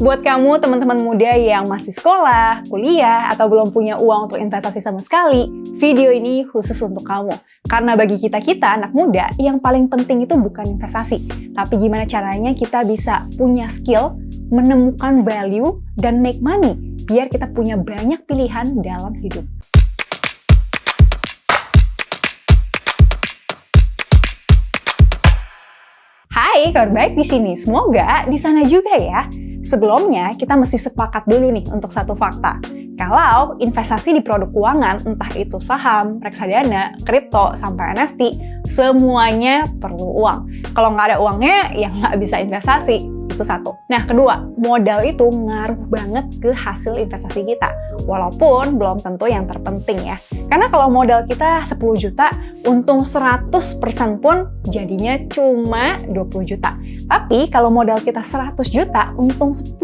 Buat kamu teman-teman muda yang masih sekolah, kuliah, atau belum punya uang untuk investasi sama sekali, video ini khusus untuk kamu. Karena bagi kita anak muda, yang paling penting itu bukan investasi, tapi gimana caranya kita bisa punya skill, menemukan value, dan make money, biar kita punya banyak pilihan dalam hidup. Hai, kabar baik di sini. Semoga di sana juga ya. Sebelumnya, kita mesti sepakat dulu nih untuk satu fakta. Kalau investasi di produk keuangan, entah itu saham, reksadana, kripto, sampai NFT, semuanya perlu uang. Kalau nggak ada uangnya, ya nggak bisa investasi. Itu satu. Nah, kedua, modal itu ngaruh banget ke hasil investasi kita. Walaupun belum tentu yang terpenting ya. Karena kalau modal kita 10 juta, untung 100% pun jadinya cuma 20 juta. Tapi kalau modal kita 100 juta, untung 10%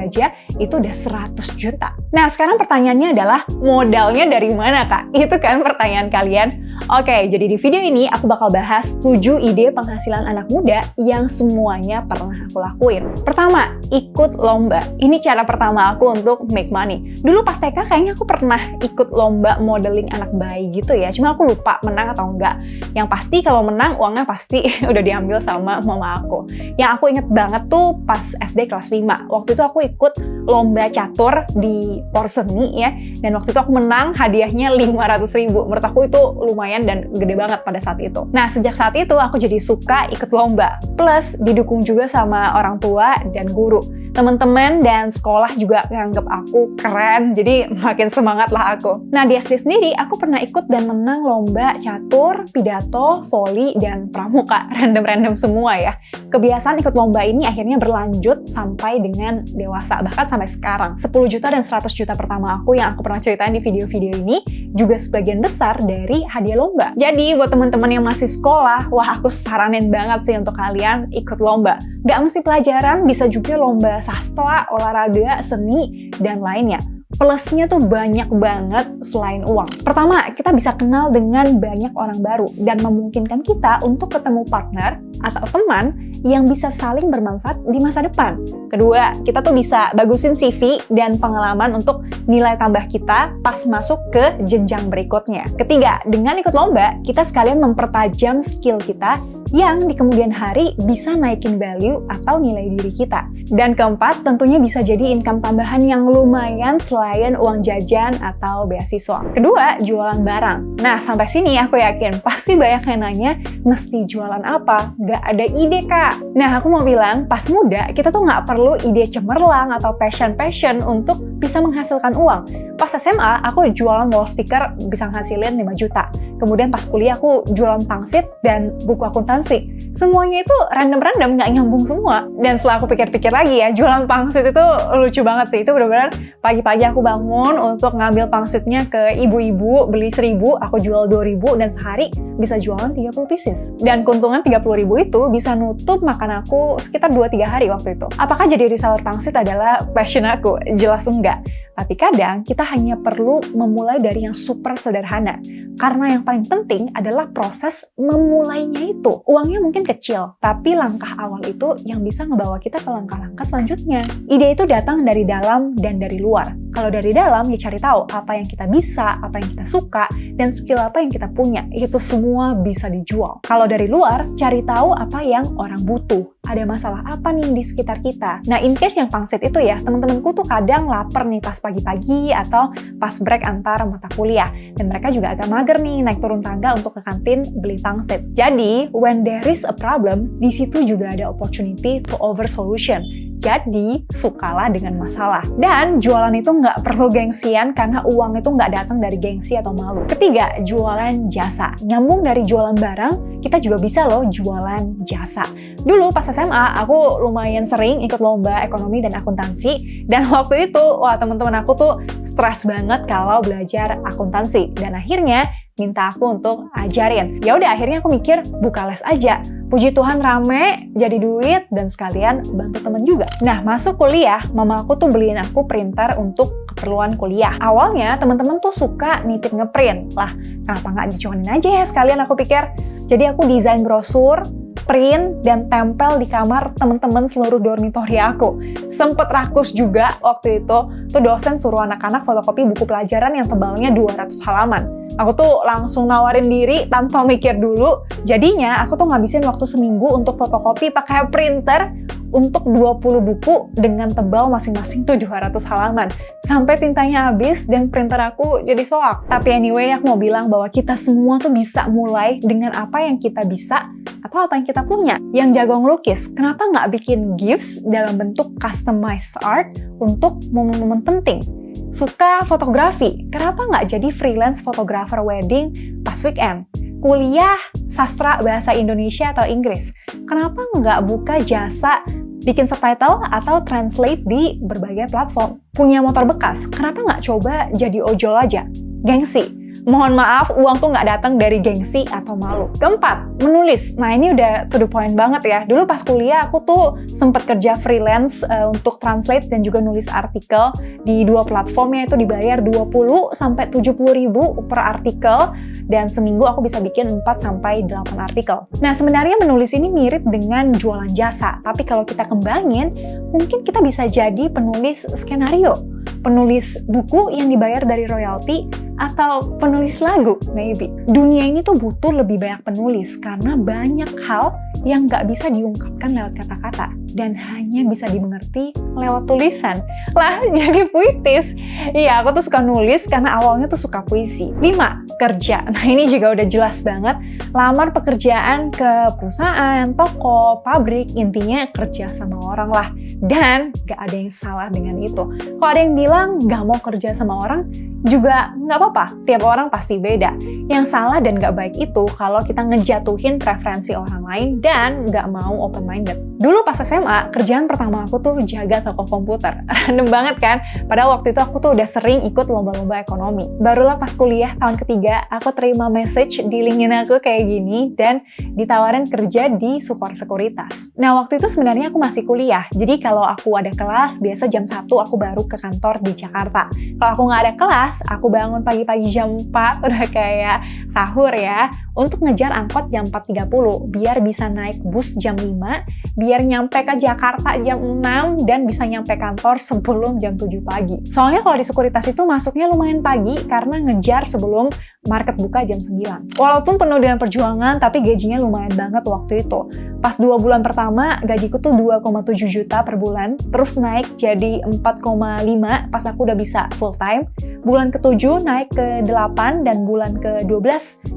aja itu udah 100 juta. Nah, sekarang pertanyaannya adalah modalnya dari mana, Kak? Itu kan pertanyaan kalian. Oke, jadi di video ini aku bakal bahas 7 ide penghasilan anak muda yang semuanya pernah aku lakuin. Pertama, ikut lomba. Ini cara pertama aku untuk make money. Dulu pas TK kayaknya aku pernah ikut lomba modeling anak bayi gitu ya. Cuma aku lupa menang atau enggak. Yang pasti kalau menang uangnya pasti udah diambil sama mama aku. Yang aku inget banget tuh pas SD kelas 5. Waktu itu aku ikut lomba catur di Porseni ya. Dan waktu itu aku menang, hadiahnya 500.000. Menurut aku itu lumayan dan gede banget pada saat itu. Nah, sejak saat itu aku jadi suka ikut lomba. Plus, didukung juga sama orang tua dan guru. Teman-teman dan sekolah juga nganggep aku keren, jadi makin semangat lah aku. Nah, di SD sendiri, aku pernah ikut dan menang lomba catur, pidato, voli, dan pramuka. Random-random semua ya. Kebiasaan ikut lomba ini akhirnya berlanjut sampai dengan dewasa, bahkan sampai sekarang. 10 juta dan 100 juta pertama aku yang aku pernah ceritain di video-video ini, juga sebagian besar dari hadiah lomba. Jadi, buat teman-teman yang masih sekolah, wah aku saranin banget sih untuk kalian ikut lomba. Gak mesti pelajaran, bisa juga lomba sastra, olahraga, seni, dan lainnya. Plusnya tuh banyak banget selain uang. Pertama, kita bisa kenal dengan banyak orang baru dan memungkinkan kita untuk ketemu partner atau teman yang bisa saling bermanfaat di masa depan. Kedua, kita tuh bisa bagusin CV dan pengalaman untuk nilai tambah kita pas masuk ke jenjang berikutnya. Ketiga, dengan ikut lomba, kita sekalian mempertajam skill kita yang di kemudian hari bisa naikin value atau nilai diri kita. Dan keempat, tentunya bisa jadi income tambahan yang lumayan selain uang jajan atau beasiswa. Kedua, jualan barang. Nah, sampai sini aku yakin pasti banyak yang nanya, mesti jualan apa? Gak ada ide, Kak. Nah, aku mau bilang, pas muda, kita tuh gak perlu ide cemerlang atau passion untuk bisa menghasilkan uang. Pas SMA, aku jualan wall sticker bisa ngasilin 5 juta. Kemudian pas kuliah, aku jualan pangsit dan buku akuntansi. Semuanya itu random-random, gak nyambung semua. Dan setelah aku pikir-pikir lagi ya, jualan pangsit itu lucu banget sih. Itu benar-benar pagi-pagi aku bangun untuk ngambil pangsitnya ke ibu-ibu, beli 1.000, aku jual 2.000, dan sehari bisa jualan 30 pieces. Dan keuntungan 30.000 itu bisa nutup makan aku sekitar 2-3 hari waktu itu. Apakah jadi reseller pangsit adalah passion aku? Jelas enggak. Tapi kadang kita hanya perlu memulai dari yang super sederhana. Karena yang paling penting adalah proses memulainya itu. Uangnya mungkin kecil, tapi langkah awal itu yang bisa ngebawa kita ke langkah-langkah selanjutnya. Ide itu datang dari dalam dan dari luar. Kalau dari dalam, ya cari tahu apa yang kita bisa, apa yang kita suka, dan skill apa yang kita punya. Itu semua bisa dijual. Kalau dari luar, cari tahu apa yang orang butuh. Ada masalah apa nih di sekitar kita. Nah, in case yang pangsit itu ya, teman-temanku tuh kadang lapar nih pas pagi-pagi atau pas break antar mata kuliah. Dan mereka juga agak mager nih naik turun tangga untuk ke kantin beli pangsit. Jadi, when there is a problem, di situ juga ada opportunity to over solution. Jadi, sukalah dengan masalah. Dan jualan itu nggak perlu gengsian karena uang itu nggak datang dari gengsi atau malu. Ketiga, jualan jasa. Nyambung dari jualan barang, kita juga bisa loh jualan jasa. Dulu pas SMA, aku lumayan sering ikut lomba ekonomi dan akuntansi. Dan waktu itu, wah teman-teman aku tuh stres banget kalau belajar akuntansi. Dan akhirnya minta aku untuk ajarin. Ya udah, akhirnya aku mikir buka les aja. Puji Tuhan rame, jadi duit, dan sekalian bantu temen juga. Nah, masuk kuliah, mama aku tuh beliin aku printer untuk keperluan kuliah. Awalnya, teman-teman tuh suka nitip ngeprint. Lah, kenapa nggak dicuanin aja ya sekalian, aku pikir. Jadi aku desain brosur, print, dan tempel di kamar teman-teman seluruh dormitory aku. Sempet rakus juga waktu itu, tuh dosen suruh anak-anak fotokopi buku pelajaran yang tebalnya 200 halaman. Aku tuh langsung nawarin diri tanpa mikir dulu. Jadinya aku tuh ngabisin waktu seminggu untuk fotokopi pakai printer untuk 20 buku dengan tebal masing-masing tuh 200 halaman. Sampai tintanya habis dan printer aku jadi soak. Tapi anyway, aku mau bilang bahwa kita semua tuh bisa mulai dengan apa yang kita bisa atau apa yang kita punya. Yang jago ngelukis, kenapa nggak bikin gifts dalam bentuk customized art untuk momen-momen penting? Suka fotografi, kenapa nggak jadi freelance photographer wedding pas weekend? Kuliah sastra bahasa Indonesia atau Inggris, kenapa nggak buka jasa bikin subtitle atau translate di berbagai platform? Punya motor bekas, kenapa nggak coba jadi ojol aja? Gengsi. Mohon maaf, uang tuh nggak datang dari gengsi atau malu. Keempat, menulis. Nah ini udah to the point banget ya. Dulu pas kuliah aku tuh sempat kerja freelance untuk translate dan juga nulis artikel di 2 platform, yaitu dibayar 20 sampai 70 ribu per artikel, dan seminggu aku bisa bikin 4 sampai 8 artikel. Nah sebenarnya menulis ini mirip dengan jualan jasa, tapi kalau kita kembangin, mungkin kita bisa jadi penulis skenario, penulis buku yang dibayar dari royalti, atau penulis lagu, maybe. Dunia ini tuh butuh lebih banyak penulis karena banyak hal yang nggak bisa diungkapkan lewat kata-kata dan hanya bisa dimengerti lewat tulisan. Lah, jadi puitis. Iya, aku tuh suka nulis karena awalnya tuh suka puisi. 5. Kerja. Nah, ini juga udah jelas banget. Lamar pekerjaan ke perusahaan, toko, pabrik, intinya kerja sama orang lah. Dan nggak ada yang salah dengan itu. Kalau ada yang bilang nggak mau kerja sama orang, juga nggak apa-apa, tiap orang pasti beda. Yang salah dan nggak baik itu kalau kita ngejatuhin preferensi orang lain dan nggak mau open-minded. Dulu pas SMA, kerjaan pertama aku tuh jaga toko komputer. Random banget kan? Padahal waktu itu aku tuh udah sering ikut lomba-lomba ekonomi. Barulah pas kuliah tahun ketiga, aku terima message di LinkedIn aku kayak gini dan ditawarin kerja di Sukor Sekuritas. Nah waktu itu sebenarnya aku masih kuliah, jadi kalau aku ada kelas, biasa jam 1 aku baru ke kantor di Jakarta. Kalau aku nggak ada kelas, aku bangun pagi-pagi jam 4, udah kayak sahur ya, untuk ngejar angkot jam 4.30, biar bisa naik bus jam 5, biar nyampe ke Jakarta jam 6, dan bisa nyampe kantor sebelum jam 7 pagi. Soalnya kalau di sekuritas itu masuknya lumayan pagi, karena ngejar sebelum market buka jam 9. Walaupun penuh dengan perjuangan, tapi gajinya lumayan banget waktu itu. Pas 2 bulan pertama, gajiku tuh 2,7 juta per bulan, terus naik jadi 4,5 pas aku udah bisa full time. Bulan ke-7 naik ke 8, dan bulan ke-12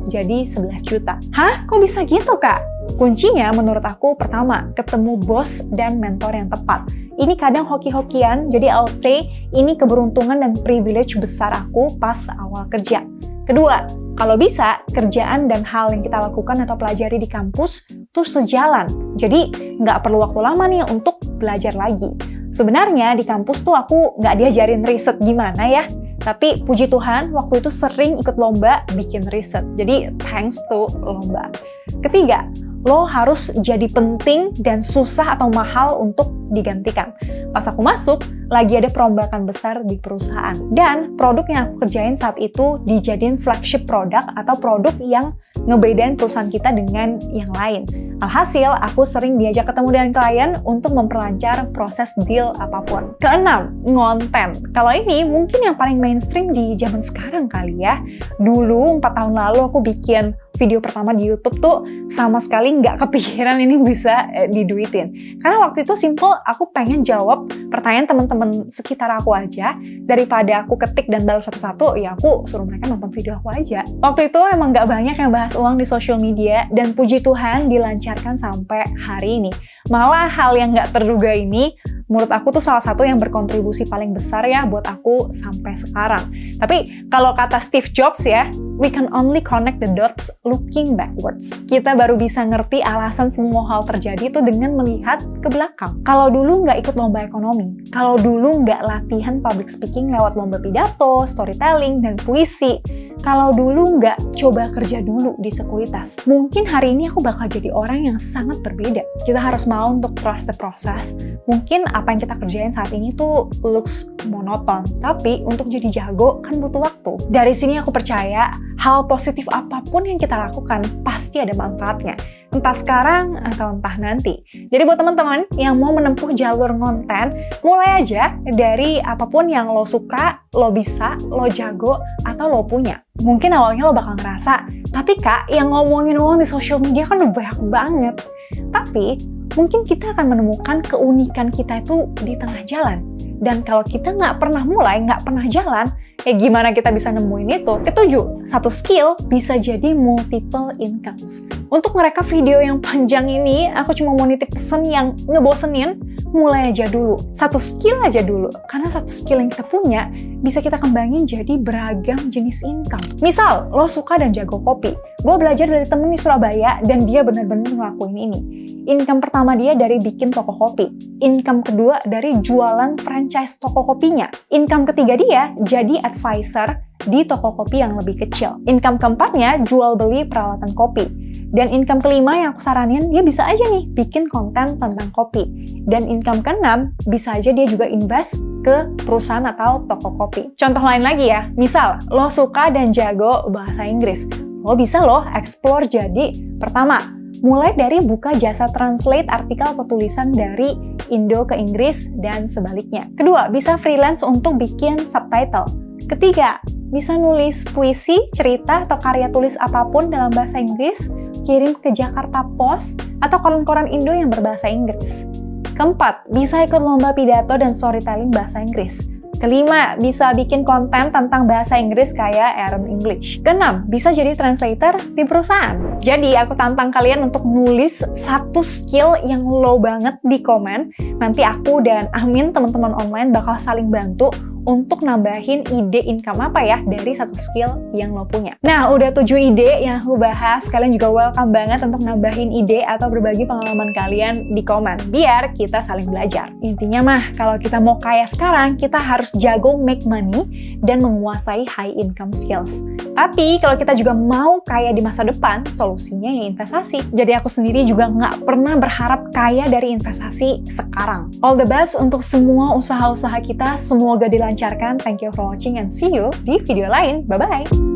jadi 11 juta. Hah? Kok bisa gitu, Kak? Kuncinya menurut aku pertama, ketemu bos dan mentor yang tepat. Ini kadang hoki-hokian, jadi I would say ini keberuntungan dan privilege besar aku pas awal kerja. Kedua, kalau bisa, kerjaan dan hal yang kita lakukan atau pelajari di kampus tuh sejalan. Jadi, nggak perlu waktu lama nih untuk belajar lagi. Sebenarnya di kampus tuh aku nggak diajarin riset gimana ya. Tapi puji Tuhan, waktu itu sering ikut lomba bikin riset. Jadi, thanks to lomba. Ketiga, lo harus jadi penting dan susah atau mahal untuk digantikan. Pas aku masuk, lagi ada perombakan besar di perusahaan. Dan produk yang aku kerjain saat itu dijadiin flagship produk atau produk yang ngebedain perusahaan kita dengan yang lain. Alhasil, aku sering diajak ketemu dengan klien untuk memperlancar proses deal apapun. Keenam, ngonten. Kalau ini mungkin yang paling mainstream di zaman sekarang kali ya. Dulu, 4 tahun lalu aku bikin video pertama di YouTube tuh sama sekali nggak kepikiran ini bisa diduitin. Karena waktu itu simple, aku pengen jawab pertanyaan teman-teman sekitar aku aja. Daripada aku ketik dan balas satu-satu, ya aku suruh mereka nonton video aku aja. Waktu itu emang nggak banyak yang bahas uang di social media, dan puji Tuhan dilancarkan sampai hari ini. Malah hal yang nggak terduga ini, menurut aku tuh salah satu yang berkontribusi paling besar ya buat aku sampai sekarang. Tapi kalau kata Steve Jobs ya, we can only connect the dots looking backwards. Kita baru bisa ngerti alasan semua hal terjadi itu dengan melihat ke belakang. Kalau dulu nggak ikut lomba ekonomi, kalau dulu nggak latihan public speaking lewat lomba pidato, storytelling, dan puisi, kalau dulu nggak coba kerja dulu di sekuritas, mungkin hari ini aku bakal jadi orang yang sangat berbeda. Kita harus mau untuk trust the process. Mungkin apa yang kita kerjain saat ini tuh looks monoton, tapi untuk jadi jago kan butuh waktu. Dari sini aku percaya hal positif apapun yang kita lakukan pasti ada manfaatnya. entah sekarang atau entah nanti. Jadi buat teman-teman yang mau menempuh jalur konten, mulai aja dari apapun yang lo suka, lo bisa, lo jago, atau lo punya. Mungkin awalnya lo bakal ngerasa, tapi Kak, yang ngomongin uang di social media kan udah banyak banget. Tapi, mungkin kita akan menemukan keunikan kita itu di tengah jalan. Dan kalau kita nggak pernah mulai, nggak pernah jalan, ya gimana kita bisa nemuin itu? Ketujuh, satu skill bisa jadi multiple incomes. Untuk mereka video yang panjang ini, aku cuma mau nitip pesan yang ngebosenin, mulai aja dulu. Satu skill aja dulu. Karena satu skill yang kita punya, bisa kita kembangin jadi beragam jenis income. Misal, lo suka dan jago kopi. Gue belajar dari temen di Surabaya, dan dia benar-benar ngelakuin ini. Income pertama dia dari bikin toko kopi. Income kedua dari jualan franchise toko kopinya. Income ketiga dia jadi advisor di toko kopi yang lebih kecil. Income keempatnya jual beli peralatan kopi. Dan income kelima yang aku saranin, dia bisa aja nih bikin konten tentang kopi. Dan income keenam, bisa aja dia juga invest ke perusahaan atau toko kopi. Contoh lain lagi ya, misal lo suka dan jago bahasa Inggris. Lo bisa lo explore jadi pertama, mulai dari buka jasa translate artikel atau tulisan dari Indo ke Inggris dan sebaliknya. Kedua, bisa freelance untuk bikin subtitle. Ketiga, bisa nulis puisi, cerita, atau karya tulis apapun dalam bahasa Inggris, kirim ke Jakarta Post atau koran-koran Indo yang berbahasa Inggris. Keempat, bisa ikut lomba pidato dan storytelling bahasa Inggris. Kelima, bisa bikin konten tentang bahasa Inggris kayak Aaron English. Keenam, bisa jadi translator di perusahaan. Jadi, aku tantang kalian untuk nulis satu skill yang low banget di komen. Nanti aku dan Amin, teman-teman online, bakal saling bantu untuk nambahin ide income apa ya dari satu skill yang lo punya. Nah, udah 7 ide yang aku bahas. Kalian juga welcome banget untuk nambahin ide atau berbagi pengalaman kalian di komen, biar kita saling belajar. Intinya mah, kalau kita mau kaya sekarang, kita harus jago make money dan menguasai high income skills. Tapi, kalau kita juga mau kaya di masa depan, solusinya ya investasi. Jadi aku sendiri juga nggak pernah berharap kaya dari investasi sekarang. All the best untuk semua usaha-usaha kita, semoga dilancarkan. Thank you for watching and see you di video lain. Bye-bye!